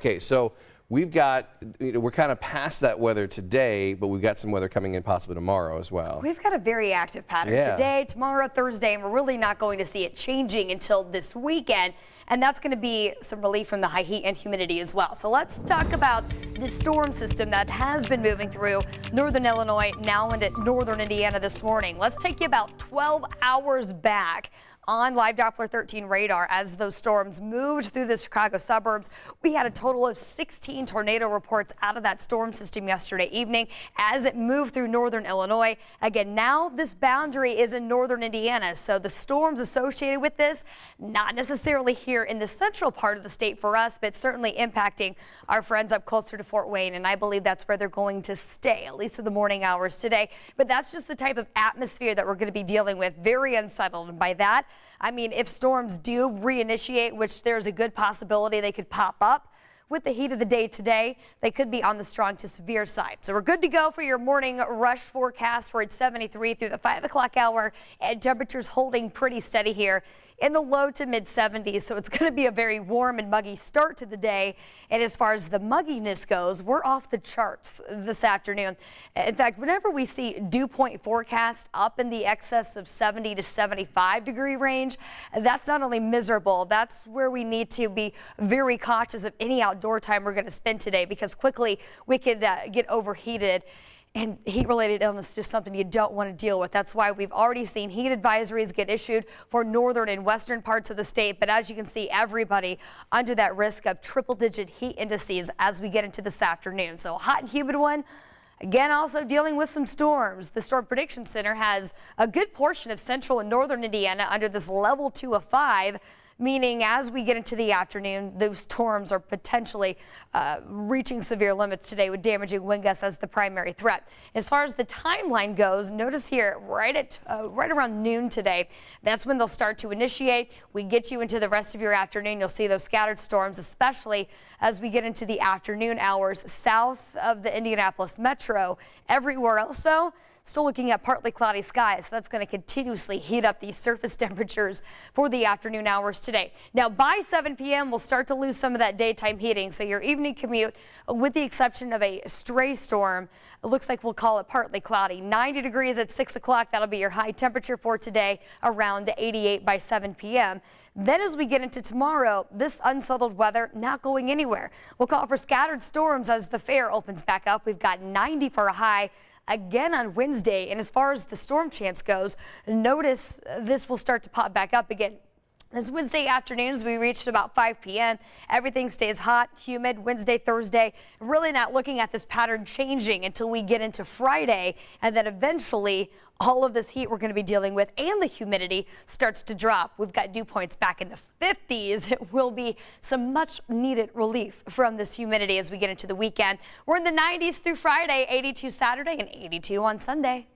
Okay, so we've got, we're kind of past that weather today, but we've got some weather coming in possibly tomorrow as well. We've got a very active pattern today, tomorrow, Thursday, and we're really not going to see it changing until this weekend. And that's going to be some relief from the high heat and humidity as well. So let's talk about this storm system that has been moving through northern Illinois, now into northern Indiana this morning. Let's take you about 12 hours back on live Doppler 13 radar. As those storms moved through the Chicago suburbs, we had a total of 16 tornado reports out of that storm system yesterday evening as it moved through northern Illinois. Again, now this boundary is in northern Indiana, so the storms associated with this, not necessarily here in the central part of the state for us, but certainly impacting our friends up closer to Fort Wayne, and I believe that's where they're going to stay, at least for the morning hours today. But that's just the type of atmosphere that we're going to be dealing with, very unsettled, and by that I mean, if storms do reinitiate, which there's a good possibility they could pop up with the heat of the day today, they could be on the strong to severe side. So we're good to go for your morning rush forecast. We're at 73 through the 5 o'clock hour, and temperatures holding pretty steady here in the low to mid 70s. So it's going to be a very warm and muggy start to the day. And as far as the mugginess goes, we're off the charts this afternoon. In fact, whenever we see dew point forecast up in the excess of 70 to 75 degree range, that's not only miserable, that's where we need to be very cautious of any outdoor time we're going to spend today, because quickly we could get overheated. And heat-related illness is just something you don't want to deal with. That's why we've already seen heat advisories get issued for northern and western parts of the state. But as you can see, everybody under that risk of triple-digit heat indices as we get into this afternoon. So a hot and humid one. Again, also dealing with some storms. The Storm Prediction Center has a good portion of central and northern Indiana under this level 2 of 5. Meaning as we get into the afternoon, those storms are potentially reaching severe limits today with damaging wind gusts as the primary threat. As far as the timeline goes, notice here right around noon today, that's when they'll start to initiate. We get you into the rest of your afternoon. You'll see those scattered storms, especially as we get into the afternoon hours south of the Indianapolis metro. Everywhere else, though, still looking at partly cloudy skies. So that's going to continuously heat up these surface temperatures for the afternoon hours today. Now by 7 p.m. we'll start to lose some of that daytime heating. So your evening commute, with the exception of a stray storm, it looks like we'll call it partly cloudy. 90 degrees at 6 o'clock. That'll be your high temperature for today, around 88 by 7 p.m. Then as we get into tomorrow, this unsettled weather not going anywhere. We'll call for scattered storms as the fair opens back up. We've got 90 for a high again on Wednesday. And as far as the storm chance goes, notice this will start to pop back up again. This Wednesday afternoon, as we reached about 5 p.m., everything stays hot, humid Wednesday, Thursday. Really not looking at this pattern changing until we get into Friday. And then eventually all of this heat we're going to be dealing with and the humidity starts to drop. We've got dew points back in the 50s. It will be some much needed relief from this humidity as we get into the weekend. We're in the 90s through Friday, 82 Saturday and 82 on Sunday.